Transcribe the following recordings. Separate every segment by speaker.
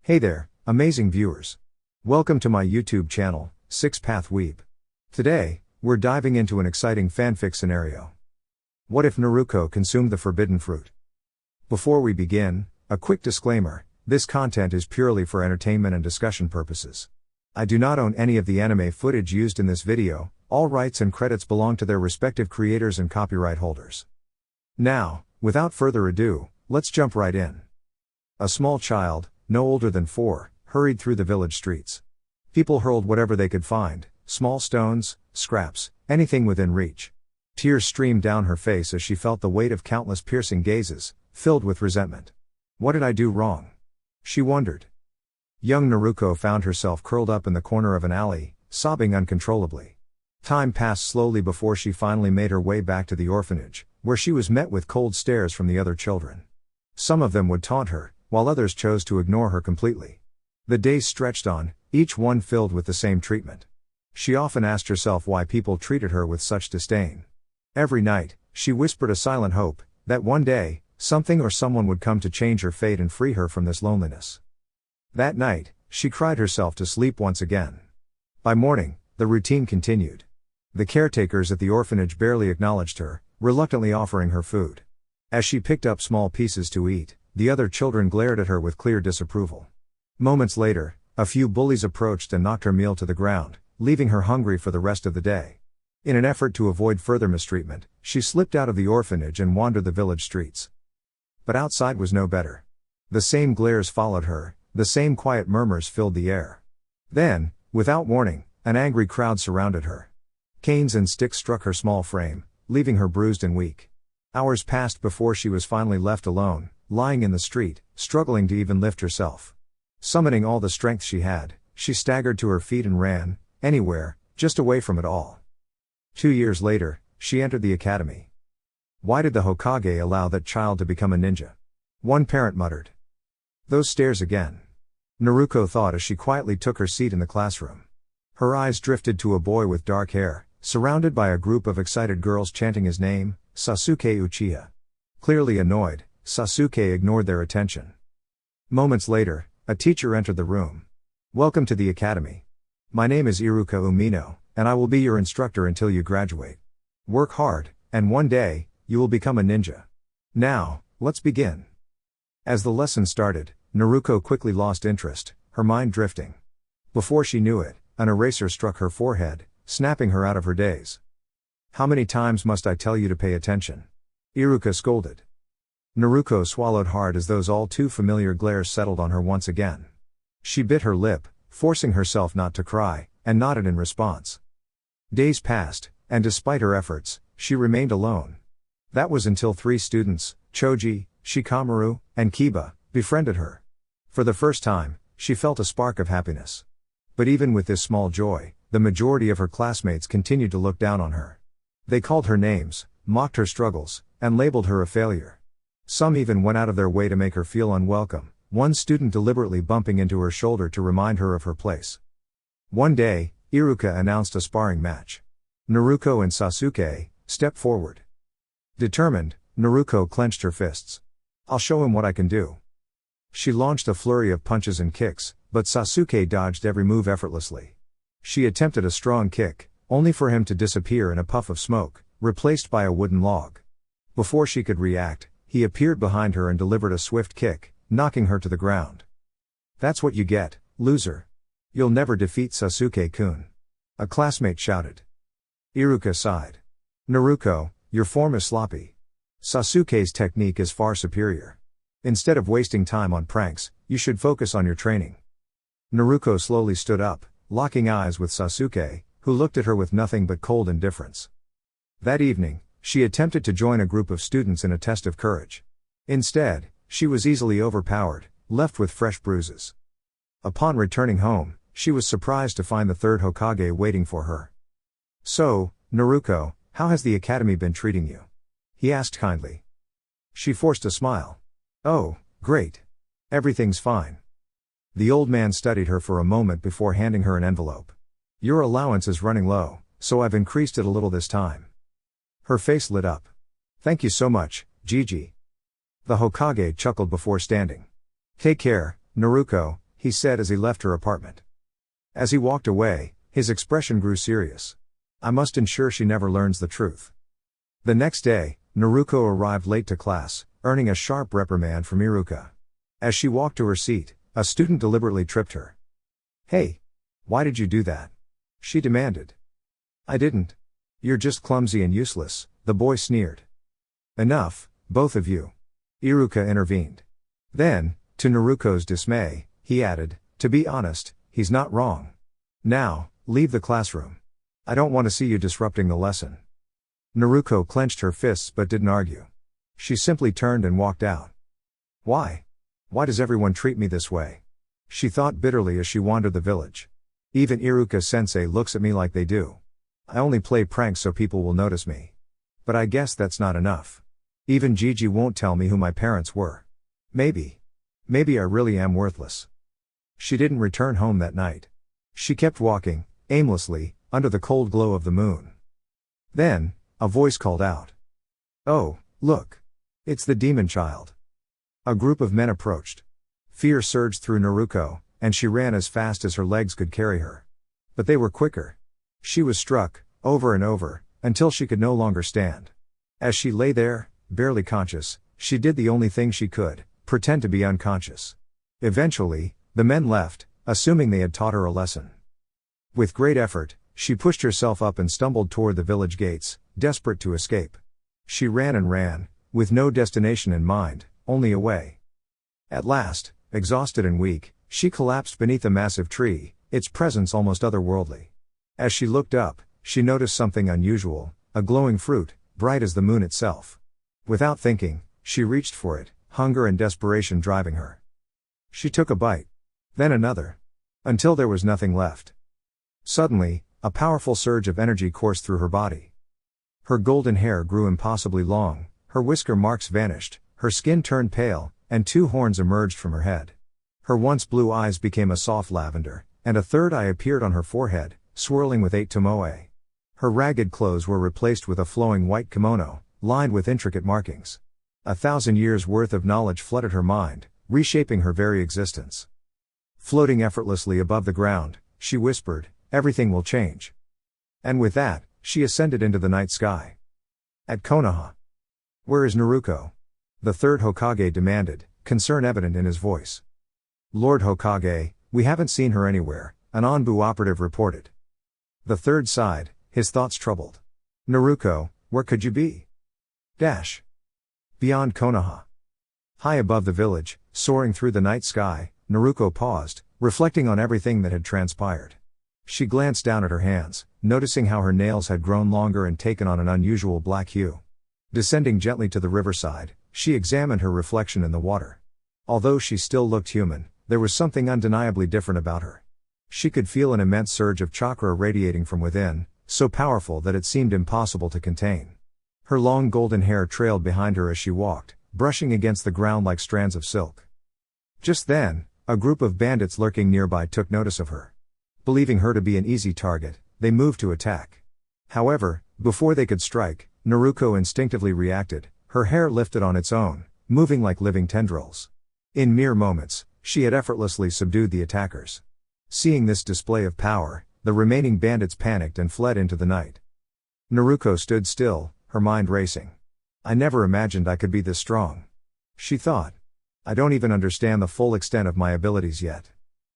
Speaker 1: Hey there, amazing viewers. Welcome to my YouTube channel, 6-Path Weeb. Today, we're diving into an exciting fanfic scenario. What if Naruko consumed the forbidden fruit? Before we begin, a quick disclaimer, this content is purely for entertainment and discussion purposes. I do not own any of the anime footage used in this video, all rights and credits belong to their respective creators and copyright holders. Now, without further ado, let's jump right in. A small child, no older than 4, hurried through the village streets. People hurled whatever they could find, small stones, scraps, anything within reach. Tears streamed down her face as she felt the weight of countless piercing gazes, filled with resentment. What did I do wrong? She wondered. Young Naruko found herself curled up in the corner of an alley, sobbing uncontrollably. Time passed slowly before she finally made her way back to the orphanage, where she was met with cold stares from the other children. Some of them would taunt her, while others chose to ignore her completely. The days stretched on, each one filled with the same treatment. She often asked herself why people treated her with such disdain. Every night, she whispered a silent hope, that one day, something or someone would come to change her fate and free her from this loneliness. That night, she cried herself to sleep once again. By morning, the routine continued. The caretakers at the orphanage barely acknowledged her, reluctantly offering her food. As she picked up small pieces to eat, the other children glared at her with clear disapproval. Moments later, a few bullies approached and knocked her meal to the ground, leaving her hungry for the rest of the day. In an effort to avoid further mistreatment, she slipped out of the orphanage and wandered the village streets. But outside was no better. The same glares followed her, the same quiet murmurs filled the air. Then, without warning, an angry crowd surrounded her. Canes and sticks struck her small frame, leaving her bruised and weak. Hours passed before she was finally left alone, lying in the street, struggling to even lift herself. Summoning all the strength she had, she staggered to her feet and ran, anywhere, just away from it all. 2 years later, she entered the academy. Why did the Hokage allow that child to become a ninja? One parent muttered. Those stairs again. Naruko thought as she quietly took her seat in the classroom. Her eyes drifted to a boy with dark hair, surrounded by a group of excited girls chanting his name, Sasuke Uchiha. Clearly annoyed, Sasuke ignored their attention. Moments later, a teacher entered the room. Welcome to the academy. My name is Iruka Umino, and I will be your instructor until you graduate. Work hard, and one day, you will become a ninja. Now, let's begin. As the lesson started, Naruko quickly lost interest, her mind drifting. Before she knew it, an eraser struck her forehead, snapping her out of her daze. How many times must I tell you to pay attention? Iruka scolded. Naruko swallowed hard as those all too familiar glares settled on her once again. She bit her lip, forcing herself not to cry, and nodded in response. Days passed, and despite her efforts, she remained alone. That was until 3 students, Choji, Shikamaru, and Kiba, befriended her. For the first time, she felt a spark of happiness. But even with this small joy, the majority of her classmates continued to look down on her. They called her names, mocked her struggles, and labeled her a failure. Some even went out of their way to make her feel unwelcome, one student deliberately bumping into her shoulder to remind her of her place. One day, Iruka announced a sparring match. Naruko and Sasuke, step forward. Determined, Naruko clenched her fists. I'll show him what I can do. She launched a flurry of punches and kicks, but Sasuke dodged every move effortlessly. She attempted a strong kick, only for him to disappear in a puff of smoke, replaced by a wooden log. Before she could react, he appeared behind her and delivered a swift kick, knocking her to the ground. That's what you get, loser. You'll never defeat Sasuke-kun. A classmate shouted. Iruka sighed. Naruko, your form is sloppy. Sasuke's technique is far superior. Instead of wasting time on pranks, you should focus on your training. Naruko slowly stood up, locking eyes with Sasuke, who looked at her with nothing but cold indifference. That evening, she attempted to join a group of students in a test of courage. Instead, she was easily overpowered, left with fresh bruises. Upon returning home, she was surprised to find the 3rd Hokage waiting for her. So, Naruko, how has the academy been treating you? He asked kindly. She forced a smile. Oh, great. Everything's fine. The old man studied her for a moment before handing her an envelope. Your allowance is running low, so I've increased it a little this time. Her face lit up. Thank you so much, Gigi. The Hokage chuckled before standing. Take care, Naruko, he said as he left her apartment. As he walked away, his expression grew serious. I must ensure she never learns the truth. The next day, Naruko arrived late to class, earning a sharp reprimand from Iruka. As she walked to her seat, a student deliberately tripped her. Hey! Why did you do that? She demanded. I didn't. You're just clumsy and useless, the boy sneered. Enough, both of you. Iruka intervened. Then, to Naruko's dismay, he added, to be honest, he's not wrong. Now, leave the classroom. I don't want to see you disrupting the lesson. Naruko clenched her fists but didn't argue. She simply turned and walked out. Why? Why does everyone treat me this way? She thought bitterly as she wandered the village. Even Iruka-sensei looks at me like they do. I only play pranks so people will notice me. But I guess that's not enough. Even Gigi won't tell me who my parents were. Maybe I really am worthless. She didn't return home that night. She kept walking, aimlessly, under the cold glow of the moon. Then, a voice called out. Oh, look! It's the demon child. A group of men approached. Fear surged through Naruko, and she ran as fast as her legs could carry her. But they were quicker. She was struck, over and over, until she could no longer stand. As she lay there, barely conscious, she did the only thing she could, pretend to be unconscious. Eventually, the men left, assuming they had taught her a lesson. With great effort, she pushed herself up and stumbled toward the village gates, desperate to escape. She ran and ran, with no destination in mind, only away. At last, exhausted and weak, she collapsed beneath a massive tree, its presence almost otherworldly. As she looked up, she noticed something unusual, a glowing fruit, bright as the moon itself. Without thinking, she reached for it, hunger and desperation driving her. She took a bite. Then another. Until there was nothing left. Suddenly, a powerful surge of energy coursed through her body. Her golden hair grew impossibly long, her whisker marks vanished, her skin turned pale, and two horns emerged from her head. Her once blue eyes became a soft lavender, and a third eye appeared on her forehead, swirling with 8 tomoe. Her ragged clothes were replaced with a flowing white kimono, lined with intricate markings. 1,000 years' worth of knowledge flooded her mind, reshaping her very existence. Floating effortlessly above the ground, she whispered, everything will change. And with that, she ascended into the night sky. At Konoha. Where is Naruko? The third Hokage demanded, concern evident in his voice. Lord Hokage, we haven't seen her anywhere, an Anbu operative reported. The third sighed, his thoughts troubled. Naruko, where could you be? Beyond Konoha. High above the village, soaring through the night sky, Naruko paused, reflecting on everything that had transpired. She glanced down at her hands, noticing how her nails had grown longer and taken on an unusual black hue. Descending gently to the riverside, she examined her reflection in the water. Although she still looked human, there was something undeniably different about her. She could feel an immense surge of chakra radiating from within, so powerful that it seemed impossible to contain. Her long golden hair trailed behind her as she walked, brushing against the ground like strands of silk. Just then, a group of bandits lurking nearby took notice of her. Believing her to be an easy target, they moved to attack. However, before they could strike, Naruko instinctively reacted, her hair lifted on its own, moving like living tendrils. In mere moments, she had effortlessly subdued the attackers. Seeing this display of power, the remaining bandits panicked and fled into the night. Naruko stood still, her mind racing. I never imagined I could be this strong. She thought. I don't even understand the full extent of my abilities yet.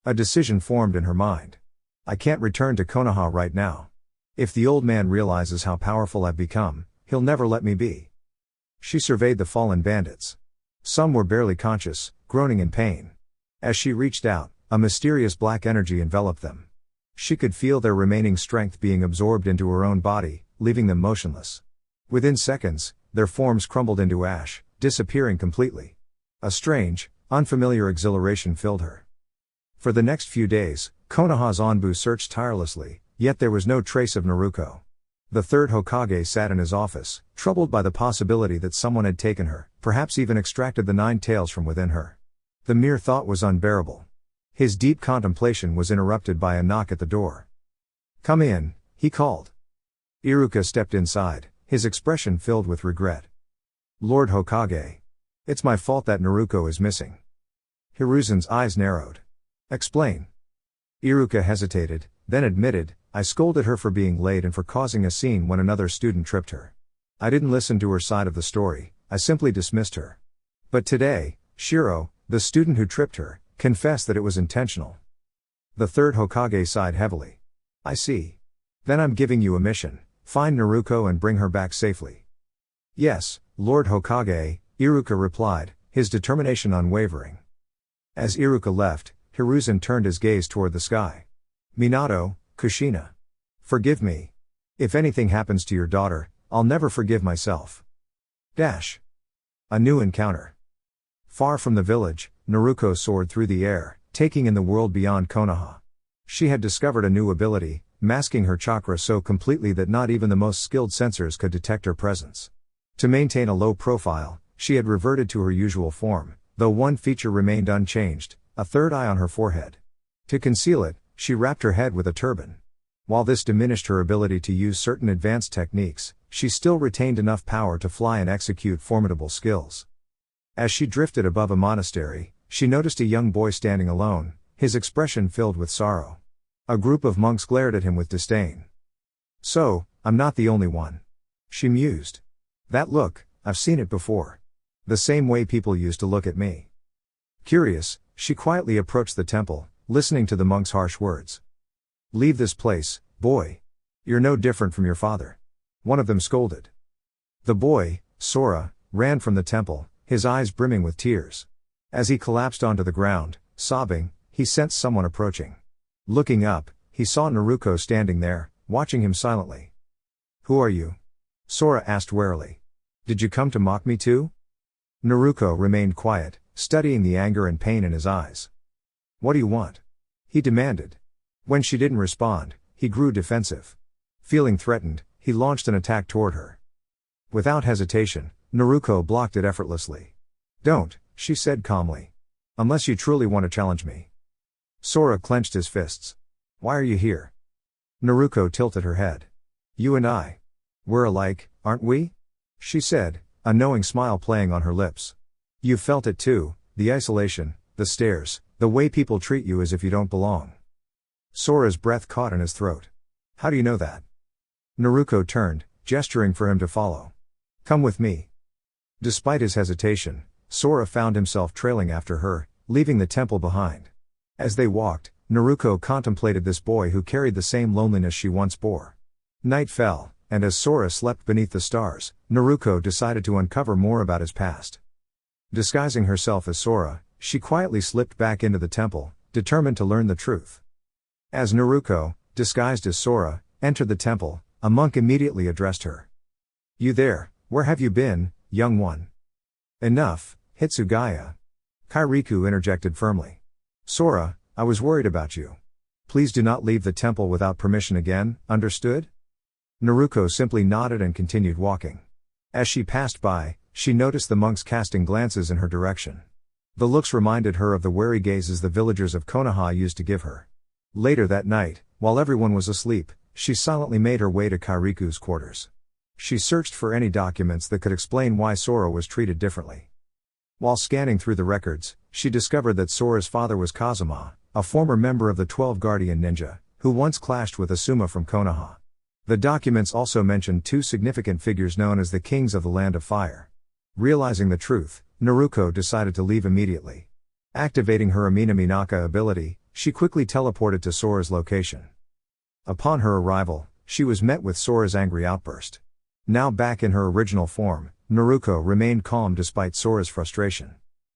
Speaker 1: A decision formed in her mind. I can't return to Konoha right now. If the old man realizes how powerful I've become, he'll never let me be. She surveyed the fallen bandits. Some were barely conscious, groaning in pain. As she reached out, a mysterious black energy enveloped them. She could feel their remaining strength being absorbed into her own body, leaving them motionless. Within seconds, their forms crumbled into ash, disappearing completely. A strange, unfamiliar exhilaration filled her. For the next few days, Konoha's Anbu searched tirelessly, yet there was no trace of Naruko. The third Hokage sat in his office, troubled by the possibility that someone had taken her, perhaps even extracted the 9 tails from within her. The mere thought was unbearable. His deep contemplation was interrupted by a knock at the door. Come in, he called. Iruka stepped inside, his expression filled with regret. Lord Hokage. It's my fault that Naruko is missing. Hiruzen's eyes narrowed. Explain. Iruka hesitated, then admitted, I scolded her for being late and for causing a scene when another student tripped her. I didn't listen to her side of the story, I simply dismissed her. But today, Shiro, the student who tripped her, confessed that it was intentional. The third Hokage sighed heavily. I see. Then I'm giving you a mission, find Naruko and bring her back safely. Yes, Lord Hokage, Iruka replied, his determination unwavering. As Iruka left, Hiruzen turned his gaze toward the sky. Minato, Kushina. Forgive me. If anything happens to your daughter, I'll never forgive myself. A new encounter. Far from the village, Naruko soared through the air, taking in the world beyond Konoha. She had discovered a new ability, masking her chakra so completely that not even the most skilled sensors could detect her presence. To maintain a low profile, she had reverted to her usual form, though one feature remained unchanged, a third eye on her forehead. To conceal it, she wrapped her head with a turban. While this diminished her ability to use certain advanced techniques, she still retained enough power to fly and execute formidable skills. As she drifted above a monastery, she noticed a young boy standing alone, his expression filled with sorrow. A group of monks glared at him with disdain. So, I'm not the only one. She mused. That look, I've seen it before. The same way people used to look at me. Curious, she quietly approached the temple, listening to the monks' harsh words. Leave this place, boy. You're no different from your father. One of them scolded. The boy, Sora, ran from the temple, his eyes brimming with tears. As he collapsed onto the ground, sobbing, he sensed someone approaching. Looking up, he saw Naruko standing there, watching him silently. Who are you? Sora asked warily. Did you come to mock me too? Naruko remained quiet, studying the anger and pain in his eyes. What do you want? He demanded. When she didn't respond, he grew defensive. Feeling threatened, he launched an attack toward her. Without hesitation, Naruko blocked it effortlessly. Don't, she said calmly. Unless you truly want to challenge me. Sora clenched his fists. Why are you here? Naruko tilted her head. You and I. We're alike, aren't we? She said, a knowing smile playing on her lips. You felt it too, the isolation, the stares, the way people treat you as if you don't belong. Sora's breath caught in his throat. How do you know that? Naruko turned, gesturing for him to follow. Come with me. Despite his hesitation, Sora found himself trailing after her, leaving the temple behind. As they walked, Naruko contemplated this boy who carried the same loneliness she once bore. Night fell, and as Sora slept beneath the stars, Naruko decided to uncover more about his past. Disguising herself as Sora, she quietly slipped back into the temple, determined to learn the truth. As Naruko, disguised as Sora, entered the temple, a monk immediately addressed her. You there, where have you been, young one? Enough, Hitsugaya. Kairiku interjected firmly. Sora, I was worried about you. Please do not leave the temple without permission again, understood? Naruko simply nodded and continued walking. As she passed by, she noticed the monks casting glances in her direction. The looks reminded her of the wary gazes the villagers of Konoha used to give her. Later that night, while everyone was asleep, she silently made her way to Kairiku's quarters. She searched for any documents that could explain why Sora was treated differently. While scanning through the records, she discovered that Sora's father was Kazuma, a former member of the 12 Guardian Ninja, who once clashed with Asuma from Konoha. The documents also mentioned two significant figures known as the Kings of the Land of Fire. Realizing the truth, Naruko decided to leave immediately. Activating her Amina Minaka ability, she quickly teleported to Sora's location. Upon her arrival, she was met with Sora's angry outburst. Now back in her original form, Naruko remained calm despite Sora's frustration.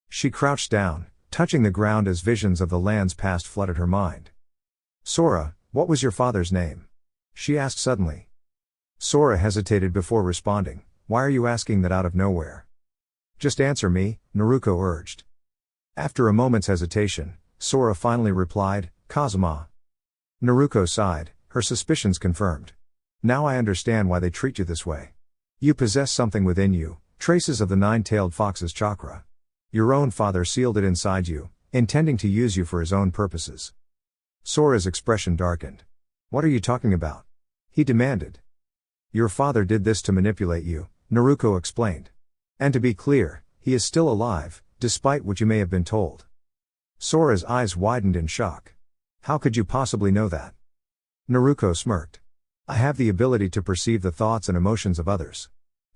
Speaker 1: She crouched down, touching the ground as visions of the land's past flooded her mind. Sora, what was your father's name? She asked suddenly. Sora hesitated before responding. Why are you asking that out of nowhere? Just answer me, Naruko urged. After a moment's hesitation, Sora finally replied, Kazuma. Naruko sighed, her suspicions confirmed. Now I understand why they treat you this way. You possess something within you, traces of the nine-tailed fox's chakra. Your own father sealed it inside you, intending to use you for his own purposes. Sora's expression darkened. What are you talking about? He demanded. Your father did this to manipulate you, Naruko explained. And to be clear, he is still alive, despite what you may have been told. Sora's eyes widened in shock. How could you possibly know that? Naruko smirked. I have the ability to perceive the thoughts and emotions of others.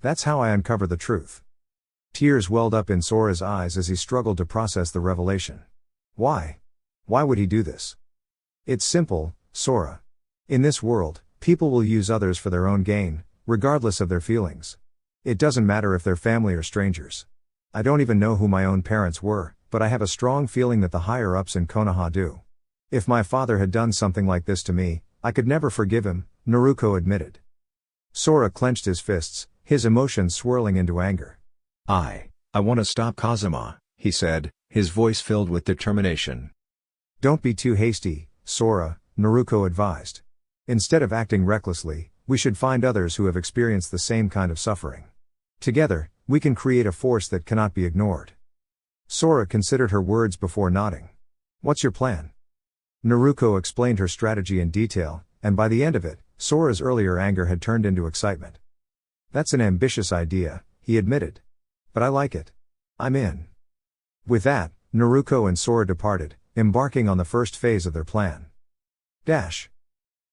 Speaker 1: That's how I uncover the truth. Tears welled up in Sora's eyes as he struggled to process the revelation. Why? Why would he do this? It's simple, Sora. In this world, people will use others for their own gain, regardless of their feelings. It doesn't matter if they're family or strangers. I don't even know who my own parents were, but I have a strong feeling that the higher-ups in Konoha do. If my father had done something like this to me, I could never forgive him, Naruko admitted. Sora clenched his fists, his emotions swirling into anger.
Speaker 2: I want to stop Kazuma, he said, his voice filled with determination.
Speaker 1: Don't be too hasty, Sora, Naruko advised. Instead of acting recklessly, we should find others who have experienced the same kind of suffering. Together, we can create a force that cannot be ignored. Sora considered her words before nodding. What's your plan? Naruko explained her strategy in detail, and by the end of it, Sora's earlier anger had turned into excitement. That's an ambitious idea, he admitted. But I like it. I'm in. With that, Naruko and Sora departed, embarking on the first phase of their plan.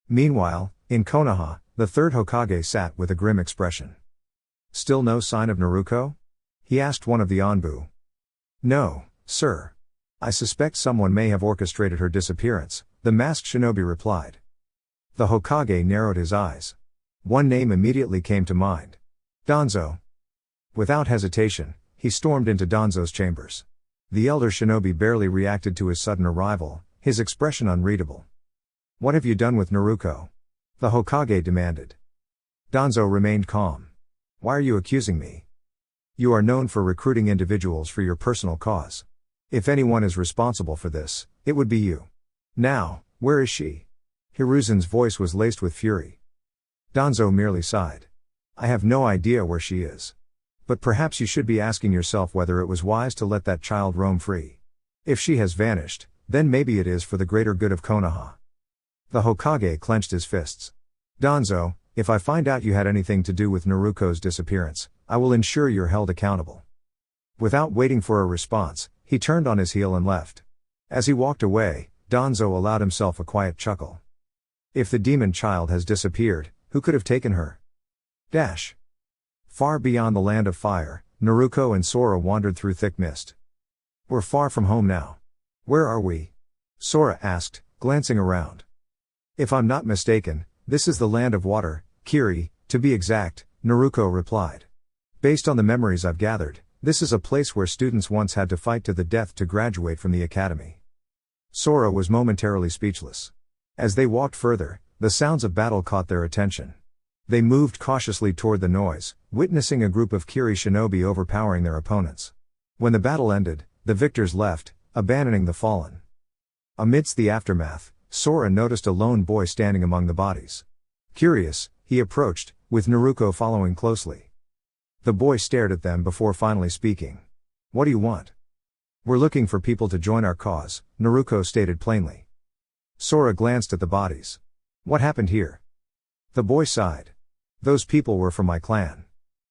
Speaker 1: Meanwhile, in Konoha, the third Hokage sat with a grim expression. Still no sign of Naruko? He asked one of the Anbu. No, sir. I suspect someone may have orchestrated her disappearance, the masked shinobi replied. The Hokage narrowed his eyes. One name immediately came to mind. Danzo. Without hesitation, he stormed into Danzo's chambers. The elder shinobi barely reacted to his sudden arrival, his expression unreadable. What have you done with Naruko? The Hokage demanded. Danzo remained calm. Why are you accusing me? You are known for recruiting individuals for your personal cause. If anyone is responsible for this, it would be you. Now, where is she? Hiruzen's voice was laced with fury. Danzo merely sighed. I have no idea where she is. But perhaps you should be asking yourself whether it was wise to let that child roam free. If she has vanished, then maybe it is for the greater good of Konoha. The Hokage clenched his fists. Danzo, if I find out you had anything to do with Naruko's disappearance, I will ensure you're held accountable. Without waiting for a response, he turned on his heel and left. As he walked away, Danzo allowed himself a quiet chuckle. If the demon child has disappeared, who could have taken her? Far beyond the land of fire, Naruko and Sora wandered through thick mist. We're far from home now. Where are we? Sora asked, glancing around. If I'm not mistaken, this is the land of water, Kiri, to be exact, Naruko replied. Based on the memories I've gathered, this is a place where students once had to fight to the death to graduate from the academy. Sora was momentarily speechless. As they walked further, the sounds of battle caught their attention. They moved cautiously toward the noise, witnessing a group of Kiri shinobi overpowering their opponents. When the battle ended, the victors left, abandoning the fallen. Amidst the aftermath, Sora noticed a lone boy standing among the bodies. Curious, he approached, with Naruko following closely. The boy stared at them before finally speaking. What do you want? We're looking for people to join our cause, Naruko stated plainly. Sora glanced at the bodies. What happened here? The boy sighed. Those people were from my clan.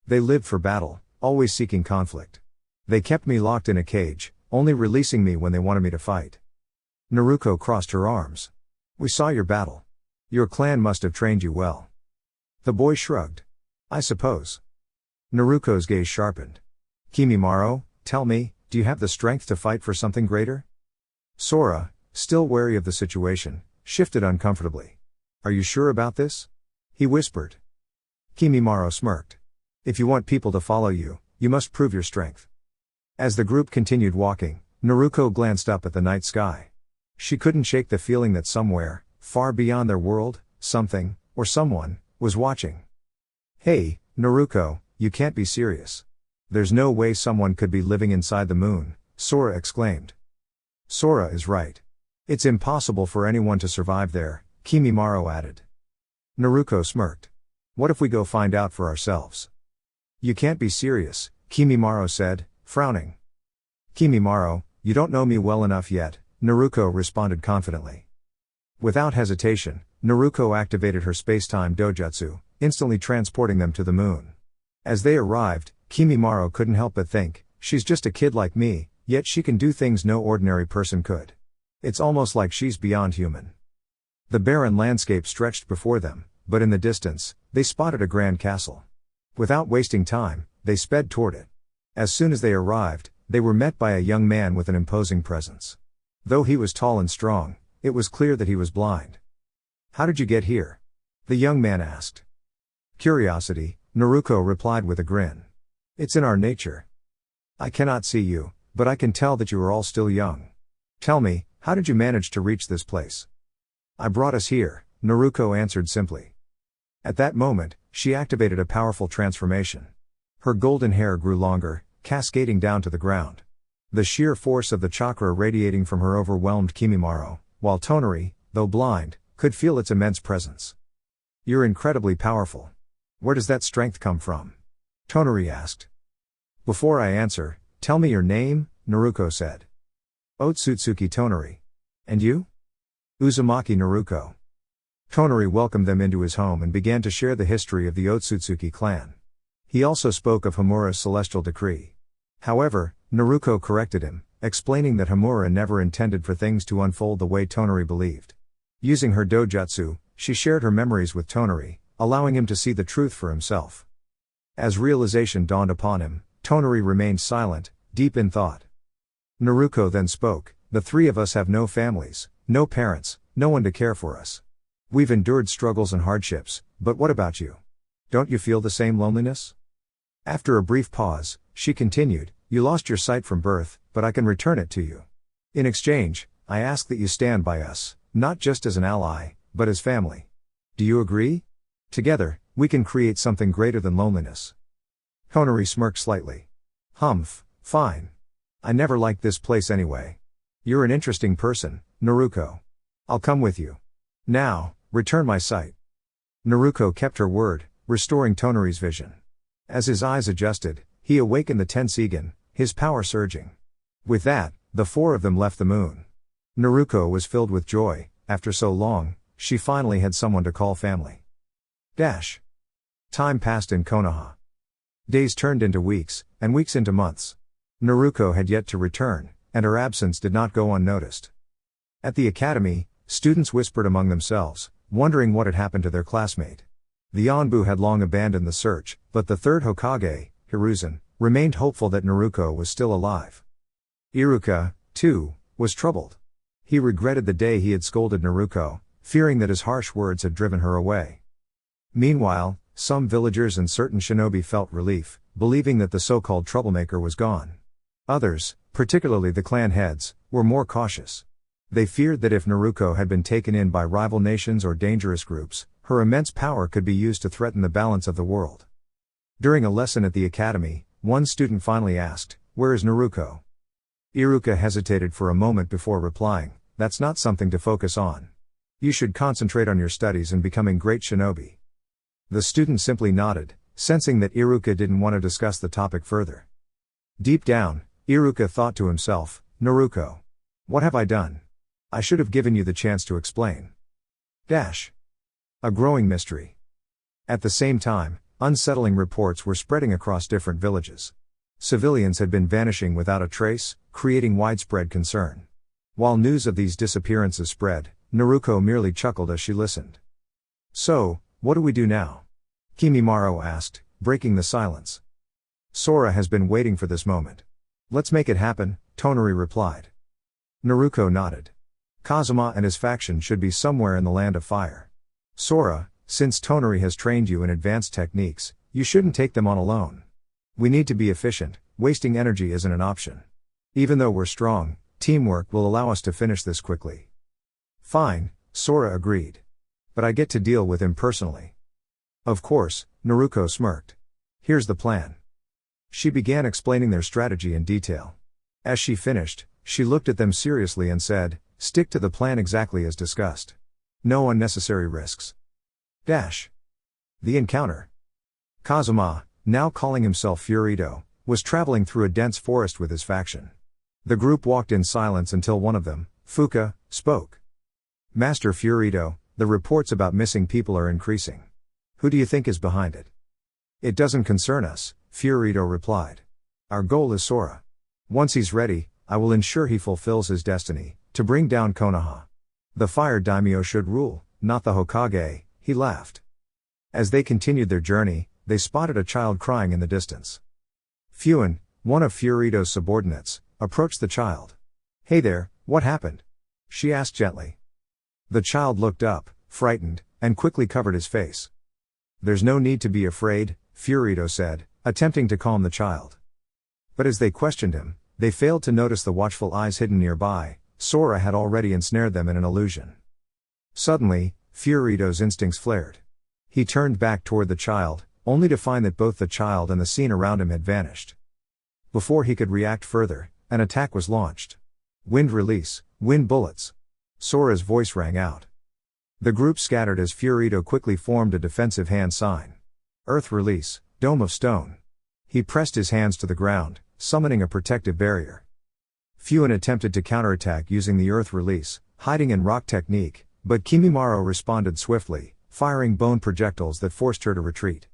Speaker 1: They lived for battle, always seeking conflict. They kept me locked in a cage, only releasing me when they wanted me to fight. Naruko crossed her arms. We saw your battle. Your clan must have trained you well. The boy shrugged. I suppose. Naruko's gaze sharpened. Kimimaro, tell me, do you have the strength to fight for something greater? Sora, still wary of the situation, shifted uncomfortably. Are you sure about this? He whispered. Kimimaro smirked. If you want people to follow you, you must prove your strength. As the group continued walking, Naruko glanced up at the night sky. She couldn't shake the feeling that somewhere, far beyond their world, something, or someone, was watching. Hey, Naruko, you can't be serious. There's no way someone could be living inside the moon, Sora exclaimed. Sora is right. It's impossible for anyone to survive there, Kimimaro added. Naruko smirked. What if we go find out for ourselves? You can't be serious, Kimimaro said, frowning. Kimimaro, you don't know me well enough yet, Naruko responded confidently. Without hesitation, Naruko activated her space-time dojutsu, instantly transporting them to the moon. As they arrived, Kimimaro couldn't help but think, she's just a kid like me, Yet she can do things no ordinary person could. It's almost like she's beyond human. The barren landscape stretched before them, but in the distance, they spotted a grand castle. Without wasting time, they sped toward it. As soon as they arrived, they were met by a young man with an imposing presence. Though he was tall and strong, it was clear that he was blind. "How did you get here?" the young man asked. "Curiosity," Naruko replied with a grin. "It's in our nature. I cannot see you, but I can tell that you are all still young. Tell me, how did you manage to reach this place?" "I brought us here," Naruko answered simply. At that moment, she activated a powerful transformation. Her golden hair grew longer, cascading down to the ground. The sheer force of the chakra radiating from her overwhelmed Kimimaro, while Tonari, though blind, could feel its immense presence. "You're incredibly powerful. Where does that strength come from?" Tonari asked. "Before I answer, tell me your name," Naruko said. "Otsutsuki Tonari. And you?" "Uzumaki Naruko." Tonari welcomed them into his home and began to share the history of the Otsutsuki clan. He also spoke of Hamura's celestial decree. However, Naruko corrected him, explaining that Hamura never intended for things to unfold the way Tonari believed. Using her dojutsu, she shared her memories with Tonari, allowing him to see the truth for himself. As realization dawned upon him, Tonari remained silent, deep in thought. Naruko then spoke, "The three of us have no families, no parents, no one to care for us. We've endured struggles and hardships, but what about you? Don't you feel the same loneliness?" After a brief pause, she continued, "You lost your sight from birth, but I can return it to you. In exchange, I ask that you stand by us, not just as an ally, but as family. Do you agree? Together, we can create something greater than loneliness." Tonari smirked slightly. "Humph, fine. I never liked this place anyway. You're an interesting person, Naruko. I'll come with you. Now, return my sight." Naruko kept her word, restoring Tonari's vision. As his eyes adjusted, he awakened the Tensigen, his power surging. With that, the four of them left the moon. Naruko was filled with joy. After so long, she finally had someone to call family. Time passed in Konoha. Days turned into weeks, and weeks into months. Naruko had yet to return, and her absence did not go unnoticed. At the academy, students whispered among themselves, wondering what had happened to their classmate. The Anbu had long abandoned the search, but the third Hokage, Hiruzen, remained hopeful that Naruko was still alive. Iruka, too, was troubled. He regretted the day he had scolded Naruko, fearing that his harsh words had driven her away. Meanwhile, some villagers and certain shinobi felt relief, believing that the so-called troublemaker was gone. Others, particularly the clan heads, were more cautious. They feared that if Naruko had been taken in by rival nations or dangerous groups, her immense power could be used to threaten the balance of the world. During a lesson at the academy, one student finally asked, "Where is Naruko?" Iruka hesitated for a moment before replying, "That's not something to focus on. You should concentrate on your studies and becoming great shinobi." The student simply nodded, sensing that Iruka didn't want to discuss the topic further. Deep down, Iruka thought to himself, "Naruko. What have I done? I should have given you the chance to explain." A growing mystery. At the same time, unsettling reports were spreading across different villages. Civilians had been vanishing without a trace, creating widespread concern. While news of these disappearances spread, Naruko merely chuckled as she listened. "So, what do we do now?" Kimimaro asked, breaking the silence. "Sora has been waiting for this moment. Let's make it happen," Tonari replied. Naruko nodded. "Kazuma and his faction should be somewhere in the Land of Fire. Sora, since Tonari has trained you in advanced techniques, you shouldn't take them on alone. We need to be efficient, wasting energy isn't an option. Even though we're strong, teamwork will allow us to finish this quickly." "Fine," Sora agreed. "But I get to deal with him personally." "Of course," Naruko smirked. "Here's the plan." She began explaining their strategy in detail. As she finished, she looked at them seriously and said, "Stick to the plan exactly as discussed. No unnecessary risks." The encounter. Kazuma, now calling himself Furito, was traveling through a dense forest with his faction. The group walked in silence until one of them, Fuka, spoke. "Master Furito, the reports about missing people are increasing. Who do you think is behind it?" "It doesn't concern us," Furito replied. "Our goal is Sora. Once he's ready, I will ensure he fulfills his destiny, to bring down Konoha. The fire daimyo should rule, not the Hokage, he laughed. As they continued their journey, they spotted a child crying in the distance. Fuin, one of Furito's subordinates, approached the child. Hey there, what happened? She asked gently. The child looked up, frightened, and quickly covered his face. There's no need to be afraid, Furito said, attempting to calm the child. But as they questioned him, they failed to notice the watchful eyes hidden nearby. Sora had already ensnared them in an illusion. Suddenly, Furito's instincts flared. He turned back toward the child, only to find that both the child and the scene around him had vanished. Before he could react further, an attack was launched. Wind release, wind bullets. Sora's voice rang out. The group scattered as Furito quickly formed a defensive hand sign. Earth release, dome of stone. He pressed his hands to the ground, summoning a protective barrier. Fuin attempted to counterattack using the earth release, hiding in rock technique, but Kimimaro responded swiftly, firing bone projectiles that forced her to retreat.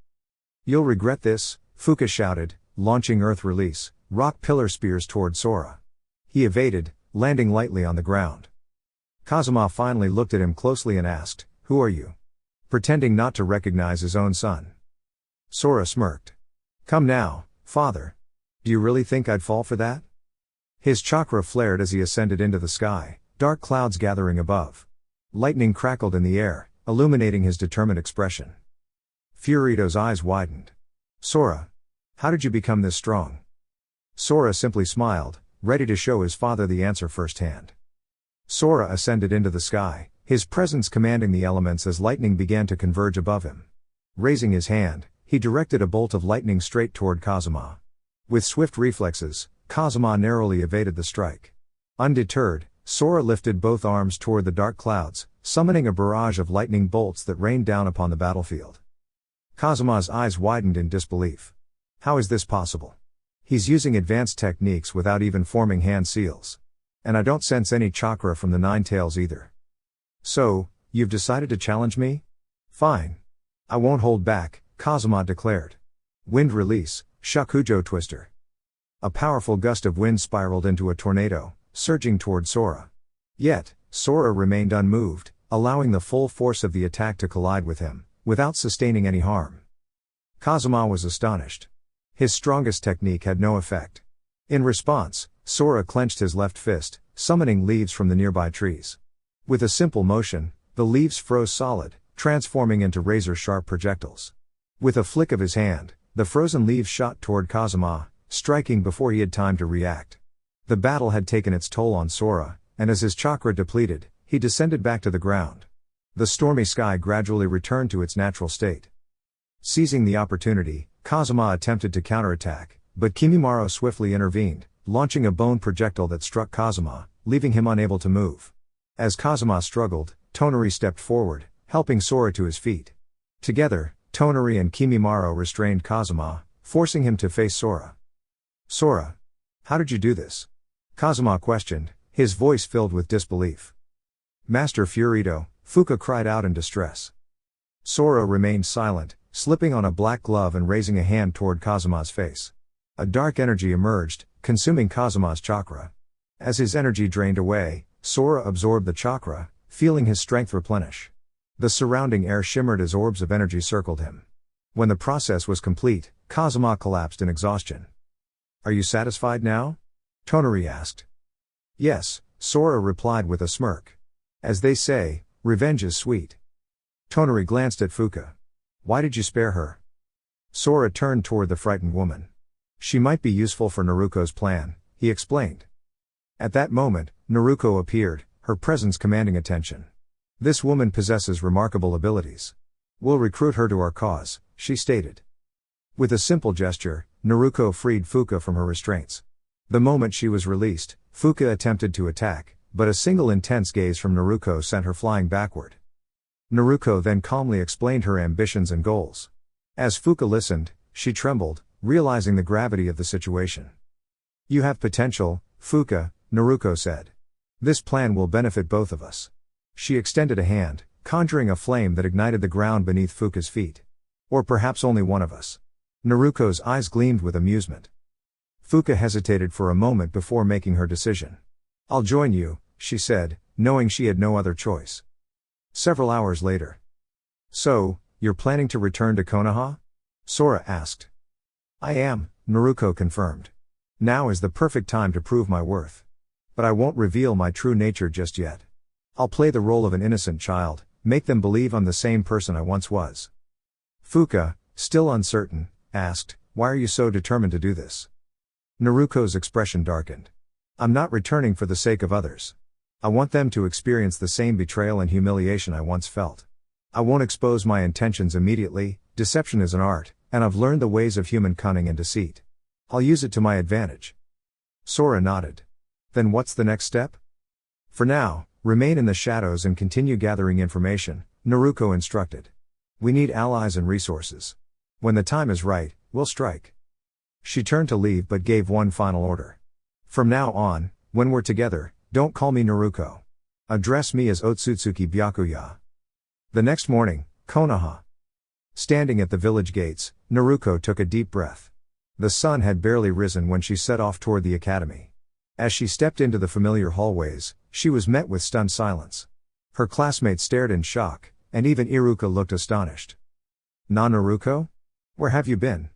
Speaker 1: You'll regret this, Fuka shouted, launching earth release, rock pillar spears toward Sora. He evaded, landing lightly on the ground. Kazuma finally looked at him closely and asked, "Who are you?" Pretending not to recognize his own son. Sora smirked. "Come now, father. Do you really think I'd fall for that?" His chakra flared as he ascended into the sky, dark clouds gathering above. Lightning crackled in the air, illuminating his determined expression. Furito's eyes widened. "Sora, how did you become this strong?" Sora simply smiled, ready to show his father the answer firsthand. Sora ascended into the sky, his presence commanding the elements as lightning began to converge above him. Raising his hand, he directed a bolt of lightning straight toward Kazuma. With swift reflexes, Kazuma narrowly evaded the strike. Undeterred, Sora lifted both arms toward the dark clouds, summoning a barrage of lightning bolts that rained down upon the battlefield. Kazuma's eyes widened in disbelief. How is this possible? He's using advanced techniques without even forming hand seals. And I don't sense any chakra from the Nine Tails either. So, you've decided to challenge me? Fine. I won't hold back, Kazuma declared. Wind release, Shakujo twister. A powerful gust of wind spiraled into a tornado, surging toward Sora. Yet, Sora remained unmoved, allowing the full force of the attack to collide with him, without sustaining any harm. Kazuma was astonished. His strongest technique had no effect. In response, Sora clenched his left fist, summoning leaves from the nearby trees. With a simple motion, the leaves froze solid, transforming into razor-sharp projectiles. With a flick of his hand, the frozen leaves shot toward Kazuma, striking before he had time to react. The battle had taken its toll on Sora, and as his chakra depleted, he descended back to the ground. The stormy sky gradually returned to its natural state. Seizing the opportunity, Kazuma attempted to counterattack, but Kimimaro swiftly intervened, launching a bone projectile that struck Kazuma, leaving him unable to move. As Kazuma struggled, Tonari stepped forward, helping Sora to his feet. Together, Tonari and Kimimaro restrained Kazuma, forcing him to face Sora. "Sora, how did you do this?" Kazuma questioned, his voice filled with disbelief. "Master Furito," Fuka cried out in distress. Sora remained silent, slipping on a black glove and raising a hand toward Kazuma's face. A dark energy emerged, consuming Kazuma's chakra. As his energy drained away, Sora absorbed the chakra, feeling his strength replenish. The surrounding air shimmered as orbs of energy circled him. When the process was complete, Kazuma collapsed in exhaustion. "Are you satisfied now?" Tonari asked. "Yes," Sora replied with a smirk. "As they say, revenge is sweet." Tonari glanced at Fuka. "Why did you spare her?" Sora turned toward the frightened woman. "She might be useful for Naruko's plan," he explained. At that moment, Naruko appeared, her presence commanding attention. "This woman possesses remarkable abilities. We'll recruit her to our cause," she stated. With a simple gesture, Naruko freed Fuka from her restraints. The moment she was released, Fuka attempted to attack, but a single intense gaze from Naruko sent her flying backward. Naruko then calmly explained her ambitions and goals. As Fuka listened, she trembled, realizing the gravity of the situation. "You have potential, Fuka," Naruko said. "This plan will benefit both of us." She extended a hand, conjuring a flame that ignited the ground beneath Fuka's feet. "Or perhaps only one of us." Naruko's eyes gleamed with amusement. Fuka hesitated for a moment before making her decision. I'll join you, she said, knowing she had no other choice. Several hours later. So, you're planning to return to Konoha? Sora asked. I am, Naruko confirmed. Now is the perfect time to prove my worth. But I won't reveal my true nature just yet. I'll play the role of an innocent child, make them believe I'm the same person I once was. Fuka, still uncertain, asked, why are you so determined to do this? Naruko's expression darkened. I'm not returning for the sake of others. I want them to experience the same betrayal and humiliation I once felt. I won't expose my intentions immediately, deception is an art, and I've learned the ways of human cunning and deceit. I'll use it to my advantage. Sora nodded. Then what's the next step? For now, remain in the shadows and continue gathering information, Naruko instructed. We need allies and resources. When the time is right, we'll strike. She turned to leave but gave one final order. From now on, when we're together, don't call me Naruko. Address me as Otsutsuki Byakuya. The next morning, Konoha. Standing at the village gates, Naruko took a deep breath. The sun had barely risen when she set off toward the academy. As she stepped into the familiar hallways, she was met with stunned silence. Her classmates stared in shock, and even Iruka looked astonished. Naruko? Where have you been?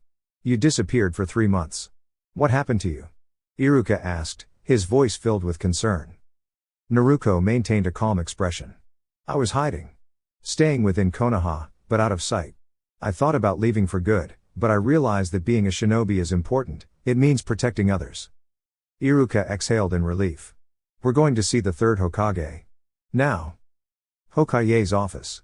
Speaker 1: You disappeared for 3 months. What happened to you? Iruka asked, his voice filled with concern. Naruko maintained a calm expression. I was hiding. Staying within Konoha, but out of sight. I thought about leaving for good, but I realized that being a shinobi is important, it means protecting others. Iruka exhaled in relief. We're going to see the third Hokage. Now. Hokage's office.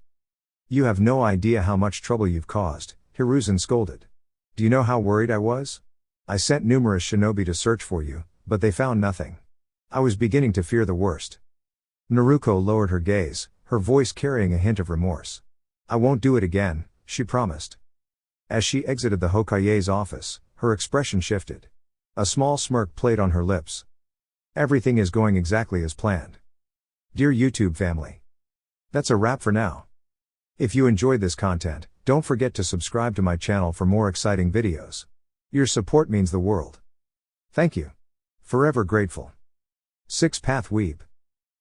Speaker 1: You have no idea how much trouble you've caused, Hiruzen scolded. Do you know how worried I was? I sent numerous shinobi to search for you, but they found nothing. I was beginning to fear the worst. Naruko lowered her gaze, her voice carrying a hint of remorse. I won't do it again, she promised. As she exited the Hokage's office, her expression shifted. A small smirk played on her lips. Everything is going exactly as planned. Dear YouTube family. That's a wrap for now. If you enjoyed this content, don't forget to subscribe to my channel for more exciting videos. Your support means the world. Thank you. Forever grateful. 6 Path Weeb.